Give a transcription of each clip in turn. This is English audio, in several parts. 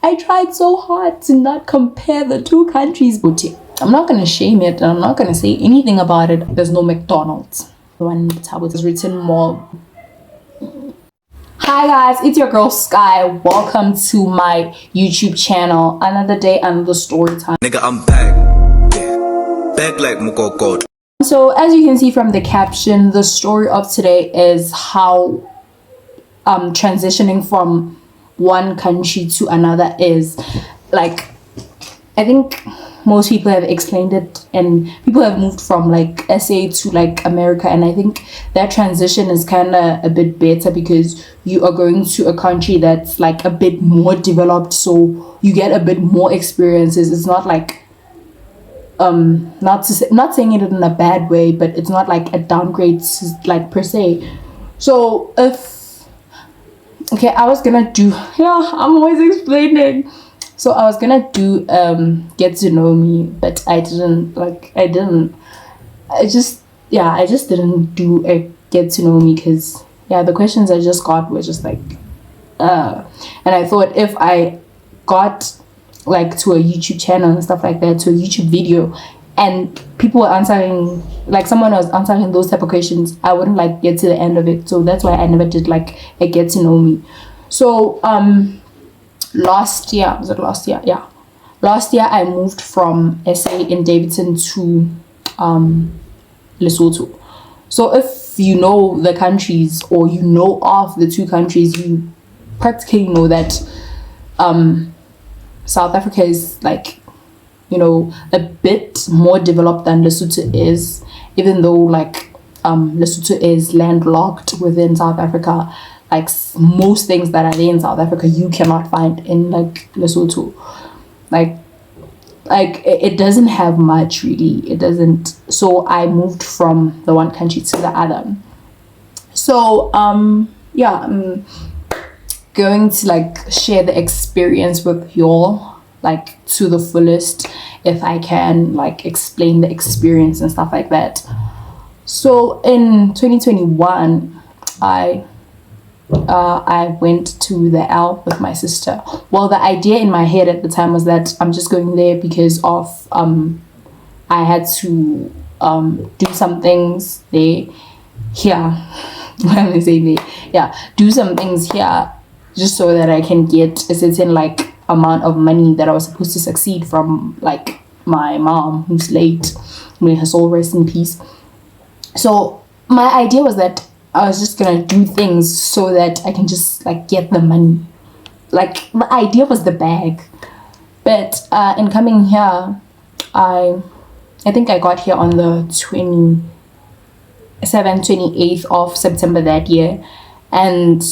I tried so hard to not compare the two countries, but I'm not gonna shame it, and I'm not gonna say anything about it. There's no McDonald's. One tablet is written more. Hi guys, it's your girl Sky. Welcome to my YouTube channel. Another day, another story time. Nigga, I'm back. Back like Mukoko. So as you can see from the caption, the story of today is how transitioning from one country to another is. Like, I think most people have explained it, and people have moved from like SA to like America, and I think that transition is kind of a bit better because you are going to a country that's like a bit more developed, so you get a bit more experiences. It's not like not saying it in a bad way, but it's not like a downgrade like per se. So I was gonna do, I'm always explaining. So I was gonna do get to know me, but I just didn't do a get to know me because the questions I just got were just like and I thought if I got like to a YouTube channel and stuff like that, to a YouTube video, and people were answering, like someone was answering those type of questions, I wouldn't like get to the end of it. So that's why I never did like a get to know me. So last year I moved from SA in Davidson to Lesotho. So if you know the countries, or you know of the two countries, you practically know that South Africa is like, a bit more developed than Lesotho is, even though like Lesotho is landlocked within South Africa. Like most things that are there in South Africa you cannot find in like Lesotho. Like it doesn't have much, really. It doesn't. So I moved from the one country to the other. So I'm going to like share the experience with y'all like to the fullest, if I can like explain the experience and stuff like that. So in 2021 I went to the L with my sister. Well, the idea in my head at the time was that I'm just going there because of I had to do some things there here. Do some things here just so that I can get a certain like amount of money that I was supposed to succeed from like my mom, who's late. May her soul rest in peace. So my idea was that I was just gonna do things so that I can just like get the money. Like the idea was the bag. But in coming here, I think I got here on the 28th of September that year. And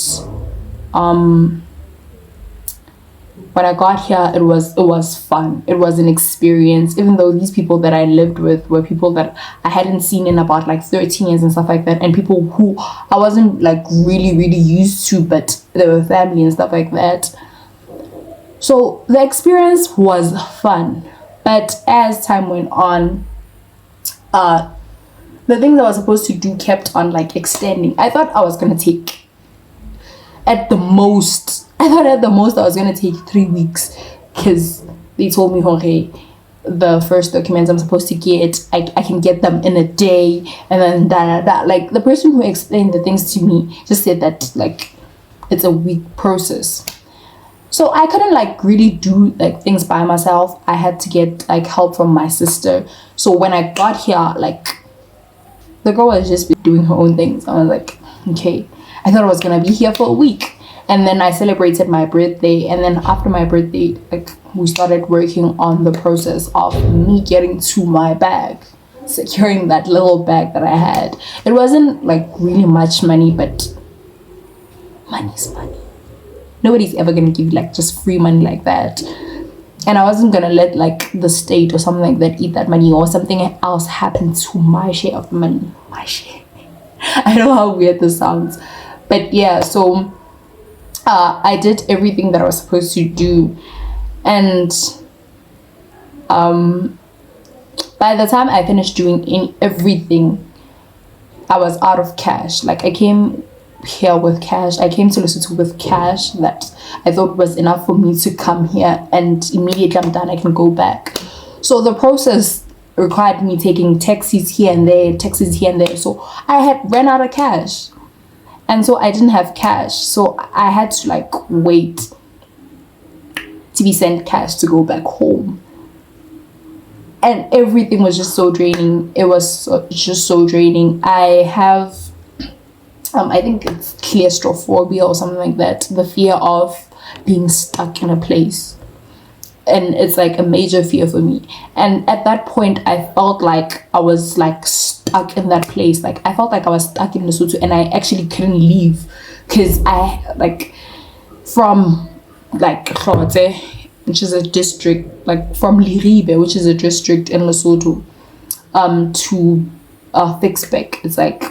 when I got here, it was fun. It was an experience, even though these people that I lived with were people that I hadn't seen in about like 13 years and stuff like that, and people who I wasn't like really used to, but they were family and stuff like that. So the experience was fun. But as time went on, the things I was supposed to do kept on like extending. I thought I was gonna take at the most I was gonna take 3 weeks, because they told me, okay, the first documents I'm supposed to get, I can get them in a day, and then that. Like the person who explained the things to me just said that like it's a week process. So I couldn't like really do like things by myself. I had to get like help from my sister. So when I got here, like the girl was just doing her own things. I was like, okay. I thought I was gonna be here for a week. And then I celebrated my birthday, and then after my birthday, like we started working on the process of me getting to my bag, securing that little bag that I had. It wasn't like really much money, but money's money. Nobody's ever gonna give you like just free money like that. And I wasn't gonna let like the state or something like that eat that money, or something else happen to my share of the money. My share. I know how weird this sounds, but yeah. So I did everything that I was supposed to do, and by the time I finished doing everything, I was out of cash. Like I came here with cash. I came to Lesotho with cash that I thought was enough for me to come here, and immediately I'm done, I can go back. So the process required me taking taxis here and there, so I had ran out of cash, and so I didn't have cash, so I had to like wait to be sent cash to go back home. And everything was just so draining. It was just so draining. I have I think it's claustrophobia or something like that, the fear of being stuck in a place, and it's like a major fear for me. And at that point I felt like I was like stuck in that place. Like I felt like I was stuck in Lesotho and I actually couldn't leave, because I like from like Khotse, which is a district, like from Liribe, which is a district in Lesotho, to Fixbeck, it's like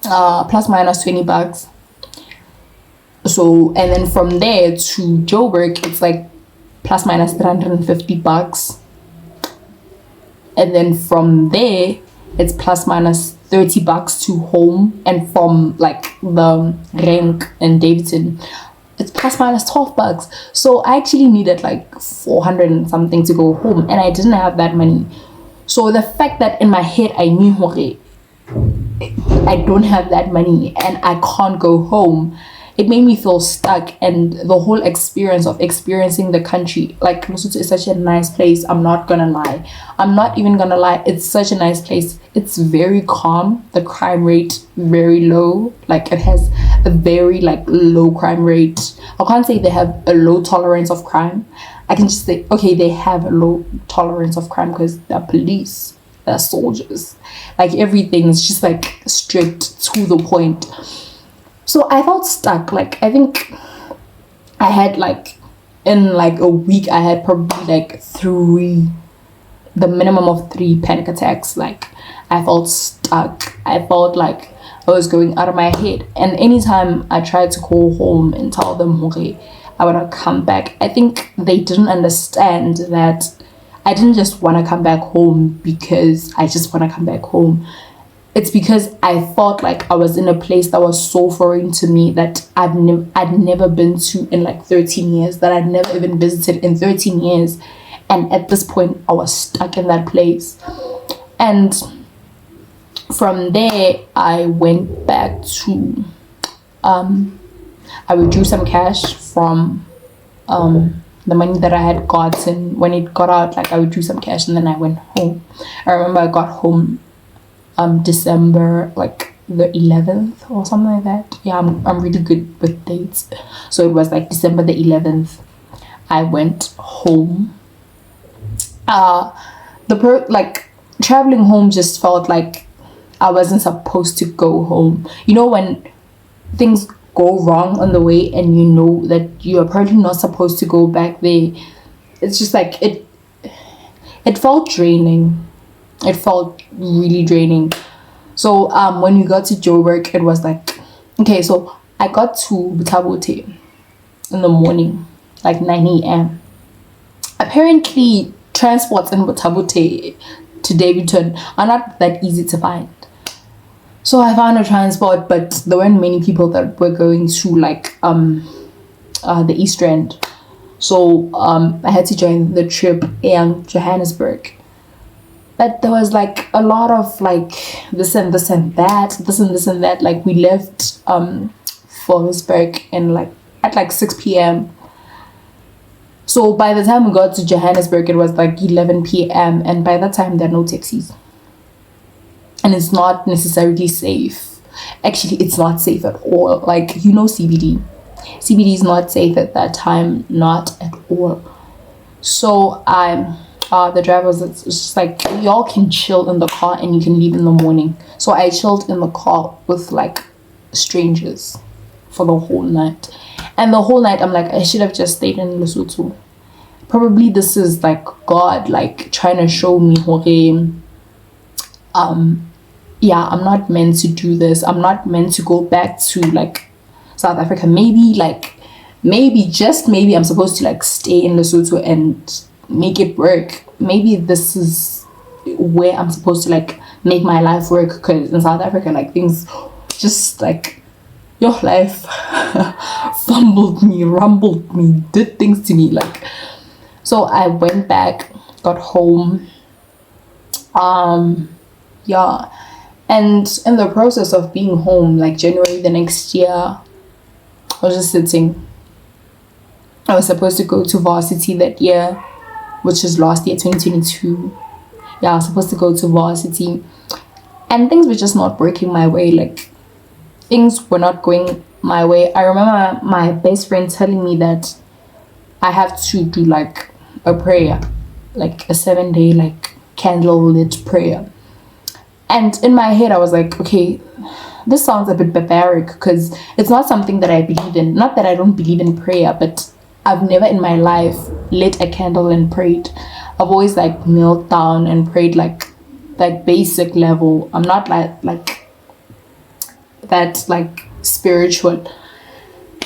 plus minus $20. So, and then from there to Joburg, it's like plus minus $350. And then from there, it's plus minus $30 to home. And from like the rank in Davidson, it's plus minus $12. So I actually needed like 400 and something to go home, and I didn't have that money. So the fact that in my head I knew, okay, I don't have that money and I can't go home, it made me feel stuck. And the whole experience of experiencing the country, like Lesotho is such a nice place. I'm not gonna lie, it's such a nice place. It's very calm, the crime rate very low, like it has a very like low crime rate. I can't say they have a low tolerance of crime, I can just say okay, they have a low tolerance of crime because they're police, they're soldiers, like everything is just like strict to the point. So I felt stuck. Like I think I had like in like a week I had probably like the minimum of 3 panic attacks. Like I felt stuck, I felt like I was going out of my head. And anytime I tried to call home and tell them okay, I want to come back, I think they didn't understand that I didn't just want to come back home because I just want to come back home. It's because I felt like I was in a place that was so foreign to me, that I'd never been to in like 13 years, that I'd never even visited in 13 years. And at this point, I was stuck in that place. And from there, I went back to, I withdrew some cash from the money that I had gotten. When it got out, like I withdrew some cash and then I went home. I remember I got home December like the 11th or something like that. Yeah, I'm really good with dates. So it was like December the 11th I went home. Like traveling home just felt like I wasn't supposed to go home. You know, when things go wrong on the way and you know that you are probably not supposed to go back there, it's just like it felt draining. It felt really draining. So when we got to Joburg, it was like, okay, so I got to Butabote in the morning, like 9 a.m. Apparently, transports in Butabote to Davidson are not that easy to find. So I found a transport, but there weren't many people that were going to like the East End. So I had to join the trip in Johannesburg. But there was like a lot of like this and that. Like we left Johannesburg in like at like 6 p.m. So by the time we got to Johannesburg, it was like 11 p.m. And by that time, there are no taxis. And it's not necessarily safe. Actually, it's not safe at all. Like, you know, CBD is not safe at that time, not at all. So the drivers, it's just like y'all can chill in the car and you can leave in the morning. So I chilled in the car with like strangers for the whole night. And the whole night I'm like, I should have just stayed in Lesotho. Probably this is like God like trying to show me, okay, yeah, I'm not meant to do this. I'm not meant to go back to like South Africa. Maybe I'm supposed to like stay in Lesotho and make it work. Maybe this is where I'm supposed to like make my life work, because in South Africa like things just like your life fumbled me, rumbled me, did things to me. Like, so I went back, got home. Yeah. And in the process of being home, like January the next year, I was just sitting. I was supposed to go to varsity that year, which is last year, 2022. Yeah, I was supposed to go to varsity. And things were just not working my way. Like, things were not going my way. I remember my best friend telling me that I have to do like a prayer, like a 7-day like candlelit prayer. And in my head I was like, okay, this sounds a bit barbaric because it's not something that I believe in. Not that I don't believe in prayer, but I've never in my life lit a candle and prayed. I've always like knelt down and prayed like that basic level. I'm not like that like spiritual.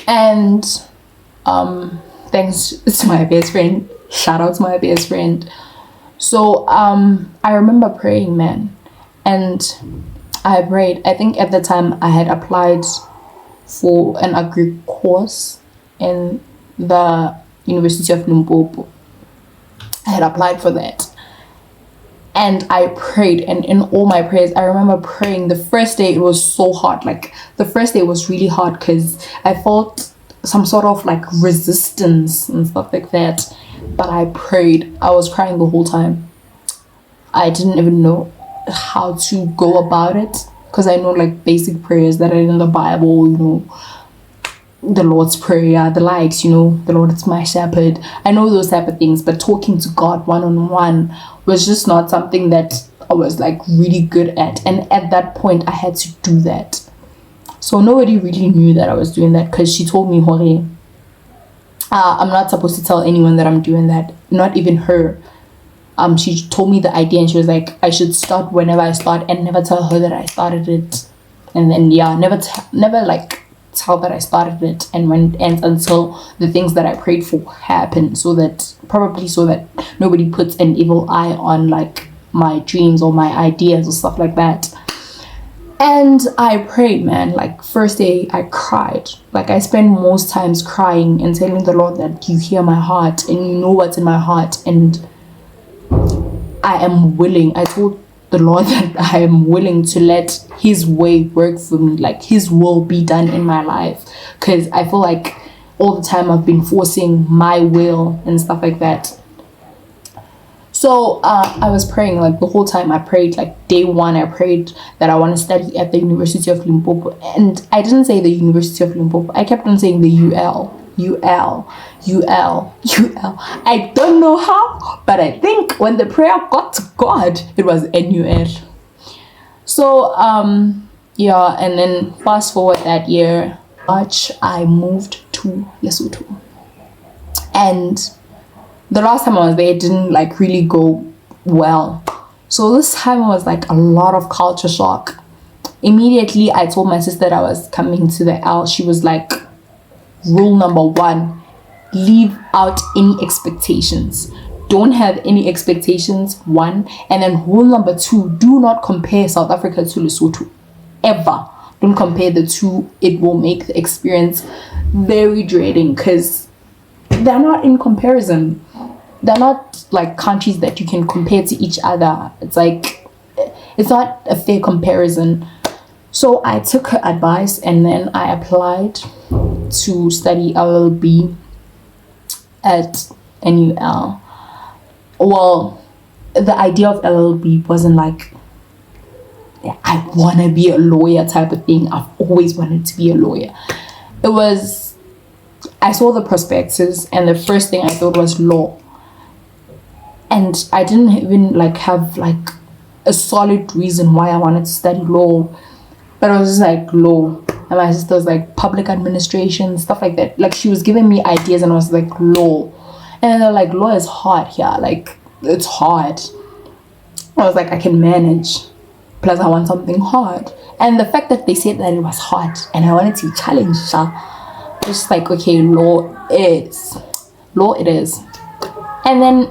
And thanks to my best friend, shout out to my best friend. So I remember praying, man, and I prayed. I think at the time I had applied for an agri course in the University of Limpopo. I had applied for that. And I prayed, and in all my prayers, I remember praying. The first day, it was so hard. Like, the first day was really hard because I felt some sort of like resistance and stuff like that. But I prayed. I was crying the whole time. I didn't even know how to go about it because I know like basic prayers that are in the Bible, you know, the Lord's Prayer, the likes, you know, the Lord is my shepherd. I know those type of things, but talking to God one-on-one was just not something that I was like really good at. And at that point, I had to do that. So nobody really knew that I was doing that because she told me, Hore, I'm not supposed to tell anyone that I'm doing that, not even her. She told me the idea and she was like, I should start whenever I start and never tell her that I started it. And then, yeah, never like tell that I started it and when it ends until the things that I prayed for happen, so that nobody puts an evil eye on like my dreams or my ideas or stuff like that. And I prayed, man. Like, first day I cried. Like, I spend most times crying and telling the Lord that you hear my heart and you know what's in my heart, and I am willing. I told the Lord that I am willing to let his way work for me, like his will be done in my life, because I feel like all the time I've been forcing my will and stuff like that. So I was praying like the whole time. I prayed like day one, I prayed that I want to study at the University of Limpopo, and I didn't say the University of Limpopo. I kept on saying the UL. I don't know how, but I think when the prayer got to God, it was NUL. So yeah, and then fast forward that year, March, I moved to Lesotho. And the last time I was there, it didn't like really go well. So this time was like a lot of culture shock. Immediately, I told my sister that I was coming to the L. She was like, rule number 1, leave out any expectations. Don't have any expectations, 1. And then rule number 2, do not compare South Africa to Lesotho. Ever. Don't compare the two. It will make the experience very dreading because they're not in comparison. They're not like countries that you can compare to each other. It's like, it's not a fair comparison. So I took her advice and then I applied to study LLB at NUL. Well, the idea of LLB wasn't like, I want to be a lawyer type of thing. I've always wanted to be a lawyer. It was, I saw the prospectus and the first thing I thought was law. And I didn't even like have like a solid reason why I wanted to study law. But I was just like law. And my sister was like public administration, stuff like that. Like she was giving me ideas and I was like law. And they're like, law is hard here. Like it's hard. I was like, I can manage. Plus I want something hard. And the fact that they said that it was hard and I wanted to be challenged, just like, okay, law it is. And then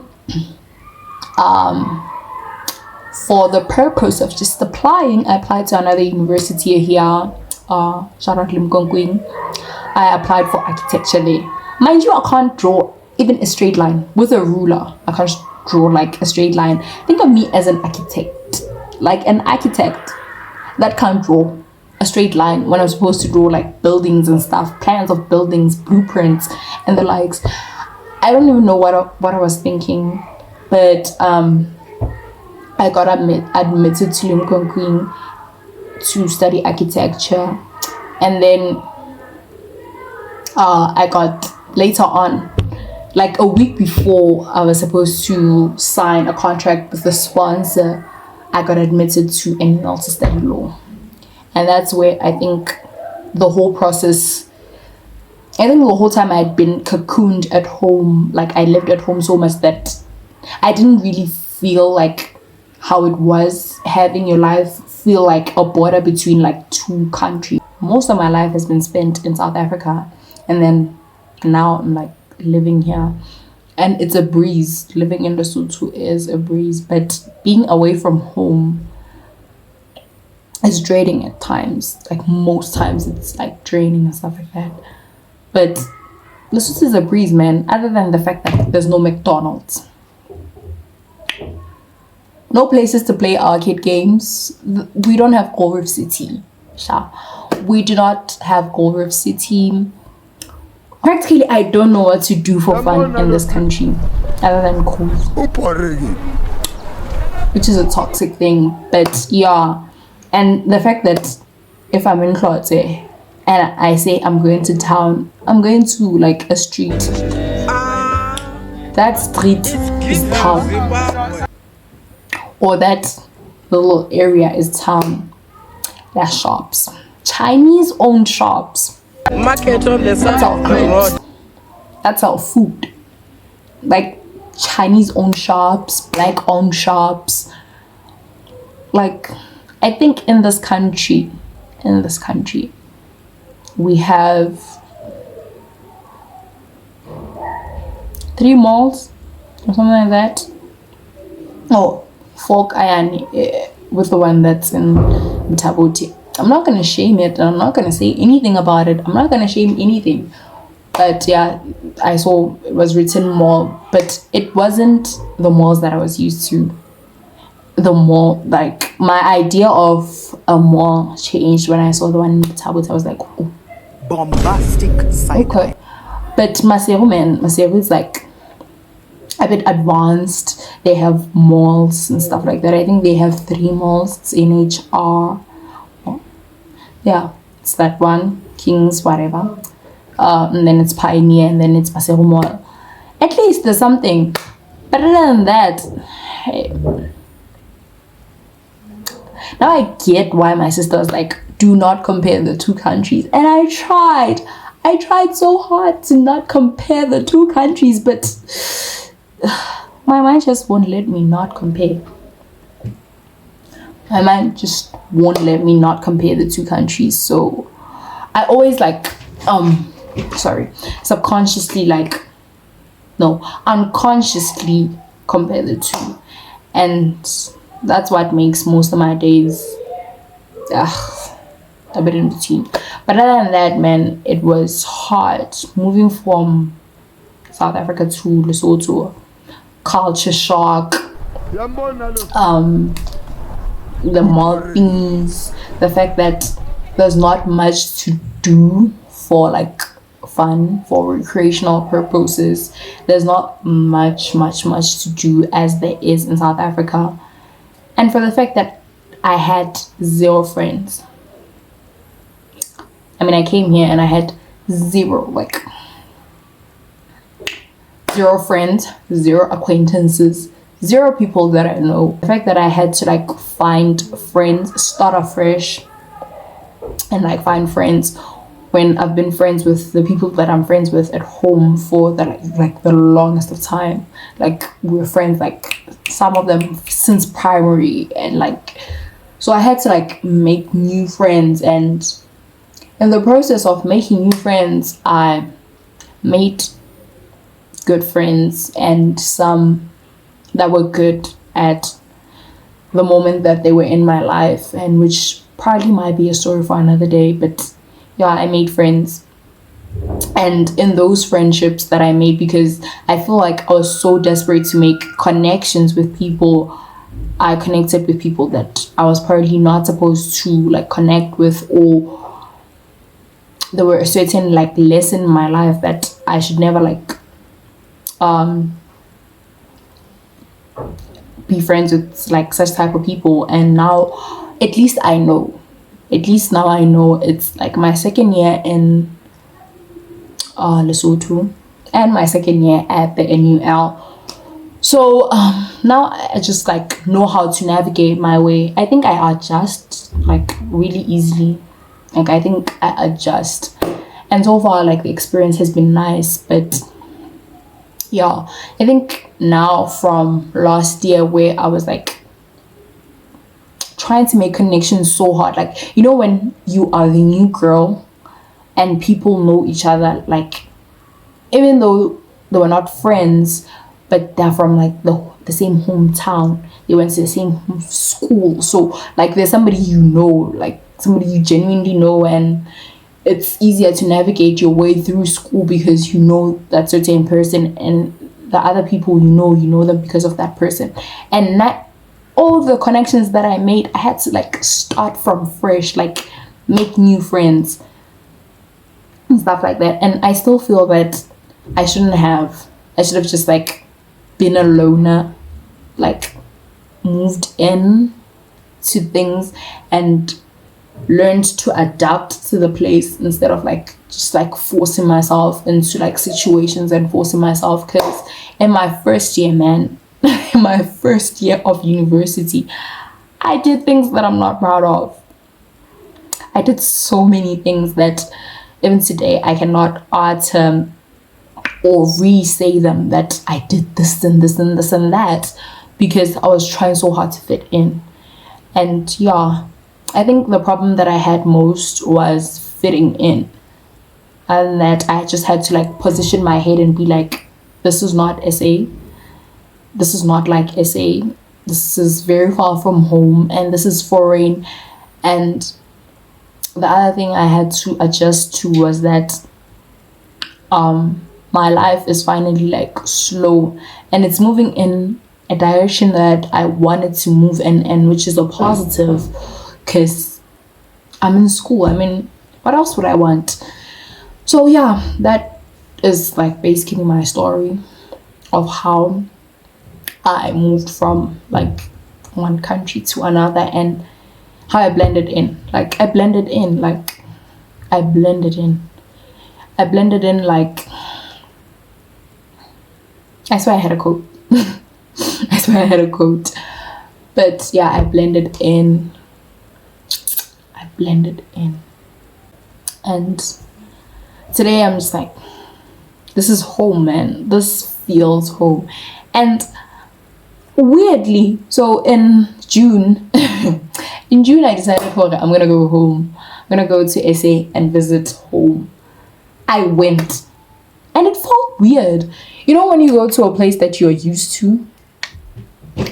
for the purpose of just applying, I applied to another university here shout out Limkokwing. I applied for architecture there. Mind you, I can't draw even a straight line with a ruler. I can't draw like a straight line. Think of me as an architect, like an architect that can't draw a straight line when I'm supposed to draw like buildings and stuff, plans of buildings, blueprints, and the likes. I don't even know what I was thinking, but I got admitted to Limkokwing to study architecture, and then I got later on, like a week before I was supposed to sign a contract with the sponsor, I got admitted to NL to study law. And that's where I think the whole process, I think the whole time I had been cocooned at home, like I lived at home so much that I didn't really feel like how it was having your life feel like a border between like two countries. Most of my life has been spent in South Africa, and then now I'm like living here, and it's a breeze. Living in Lesotho is a breeze, but being away from home is draining at times. Like most times it's like draining and stuff like that. But Lesotho is a breeze, man, other than the fact that there's no McDonald's, no places to play arcade games. We don't have Gold Reef City. We do not have Gold Reef City. Practically, I don't know what to do for fun in this country other than cool, which is a toxic thing. But yeah, and the fact that if I'm in Clote and I say I'm going to town, I'm going to like a street. That street is town, or that little area is town. There's shops, Chinese owned shops. Market on the side of the road. That's our food. Like Chinese owned shops, black owned shops. Like I think in this country, we have 3 malls or something like that. Oh, Folk Ayani with the one that's in Mtabuti. I'm not going to shame it, and I'm not going to say anything about it. I'm not going to shame anything. But yeah, I saw it was written mall, but it wasn't the malls that I was used to. The mall, like my idea of a mall changed when I saw the one in Mtabuti. I was like, oh, bombastic side. Okay. But Maseru is like a bit advanced. They have malls and stuff like that. I think they have 3 malls. It's NHR. Yeah, it's that one, Kings, whatever. And then it's Pioneer, and then it's Maseru Mall. At least there's something. But other than that, hey. Now I get why my sister was like, do not compare the 2 countries. And I tried so hard to not compare the 2 countries, but my mind just won't let me not compare. My mind just won't let me not compare the 2 countries. So I always like unconsciously compare the 2, and that's what makes most of my days a bit in between. But other than that, man, it was hard moving from South Africa to Lesotho. Culture shock, the mall things, the fact that there's not much to do for like fun, for recreational purposes. There's not much to do as there is in South Africa. And for the fact that I had 0 friends. I mean, I came here and I had 0 friends, 0 acquaintances, 0 people that I know. The fact that I had to like find friends, start afresh, and like find friends when I've been friends with the people that I'm friends with at home for the longest of time. Like we're friends, like some of them since primary, and like so I had to like make new friends, and in the process of making new friends, I made good friends, and some that were good at the moment that they were in my life, and which probably might be a story for another day. But yeah, I made friends. And in those friendships that I made, because I feel like I was so desperate to make connections with people, I connected with people that I was probably not supposed to like connect with, or there were a certain like lesson in my life that I should never like be friends with like such type of people. And now at least now I know. It's like my second year in Lesotho and my second year at the NUL. So now I just like know how to navigate my way. I think I adjust like really easily. Like I think I adjust, and so far like the experience has been nice. But yeah, I think now from last year where I was like trying to make connections so hard, like you know when you are the new girl and people know each other, like even though they were not friends, but they're from like the same hometown, they went to the same school, so like there's somebody you know, like somebody you genuinely know, and it's easier to navigate your way through school because you know that certain person, and the other people you know them because of that person. And not all the connections that I made, I had to like start from fresh, like make new friends and stuff like that. And I still feel that I should have just like been a loner, like moved in to things and learned to adapt to the place instead of like just like forcing myself into like situations and forcing myself. Because in my first year, man, in my first year of university, I did things that I'm not proud of. I did so many things that even today I cannot utter or re-say them, that I did this and this and this and that, because I was trying so hard to fit in. And yeah, I think the problem that I had most was fitting in, and that I just had to like position my head and be like, this is not SA, this is not like SA, this is very far from home, and this is foreign. And the other thing I had to adjust to was that my life is finally like slow, and it's moving in a direction that I wanted to move in, and which is a positive, because I'm in school. I mean, what else would I want? So yeah, that is like basically my story of how I moved from like one country to another, and how I blended in. Like I blended in like I swear I had a coat. I swear I had a coat. But yeah, I blended in. And today I'm just like, this is home, man. This feels home. And weirdly, so in June, I decided, okay, I'm gonna go home. I'm gonna go to SA and visit home. I went, and it felt weird. You know when you go to a place that you're used to?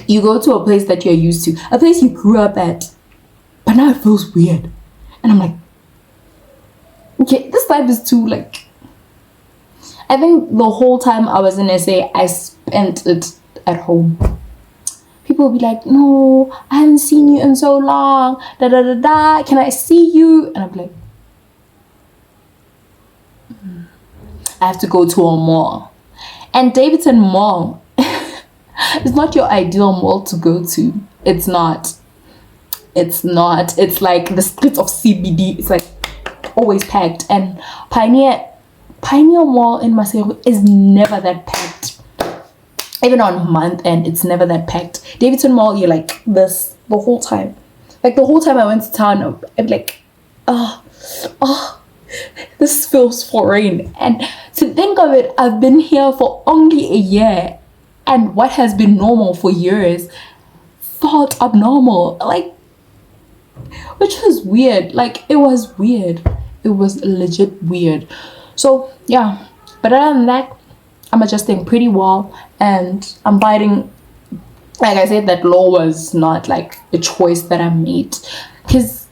You go to a place that you're used to, a place you grew up at, but now it feels weird. And I'm like, okay, this life is too like, I think the whole time I was in SA, I spent it at home. People will be like, no, I haven't seen you in so long, da da da da, can I see you? And I'm like, I have to go to a mall. And Davidson Mall is not your ideal mall to go to. It's not. It's like the streets of CBD. It's like always packed. And Pioneer Mall in Maseru is never that packed. Even on month end, it's never that packed. Davidson Mall, you're like this the whole time. Like the whole time I went to town, I'm like, this feels foreign. And to think of it, I've been here for only a year, and what has been normal for years felt abnormal. Like, which was weird. Like, it was weird. It was legit weird. So yeah, but other than that, I'm adjusting pretty well, and I'm fighting. Like I said, that law was not like a choice that I made, because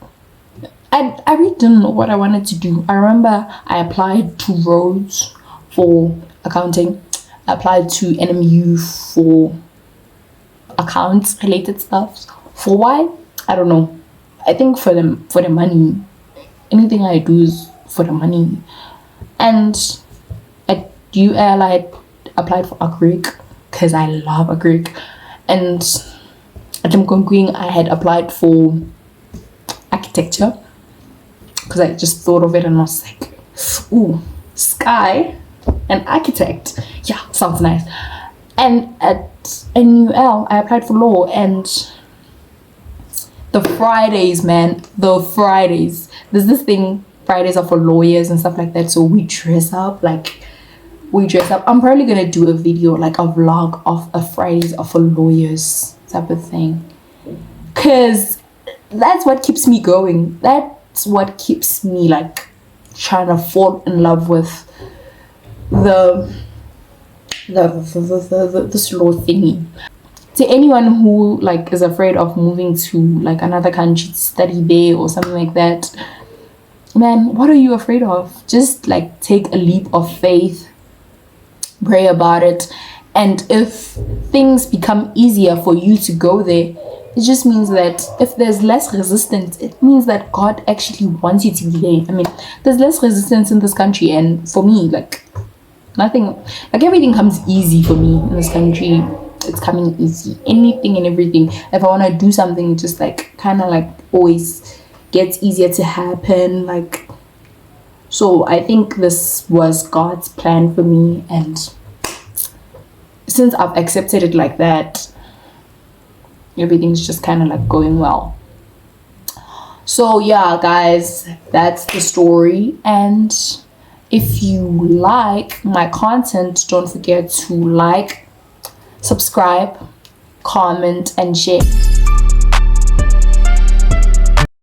I really didn't know what I wanted to do. I remember I applied to Rhodes for accounting. I applied to NMU for accounts related stuff. For why? I don't know. I think for the money. Anything I do is for the money. And at UL I applied for agric because I love agric. And at Mkongwing I had applied for architecture because I just thought of it and I was like, ooh, Sky, an architect. Yeah, sounds nice. And at NUL I applied for law, and the Fridays, man, the Fridays. There's this thing, Fridays are for lawyers and stuff like that. So we dress up. I'm probably gonna do a video, like a vlog of a Fridays are for lawyers type of thing. Cause that's what keeps me going. That's what keeps me like trying to fall in love with the slow thingy. To anyone who like is afraid of moving to like another country to study there or something like that, man, what are you afraid of? Just like take a leap of faith, pray about it, and if things become easier for you to go there, it just means that if there's less resistance, it means that God actually wants you to be there. I mean, there's less resistance in this country, and for me, like nothing, like everything comes easy for me in this country. It's coming easy. Anything and everything. If I want to do something, just like kind of like always gets easier to happen. Like, so I think this was God's plan for me, and since I've accepted it like that, everything's just kind of like going well. So yeah, guys, that's the story. And if you like my content, don't forget to like, subscribe, comment, and share.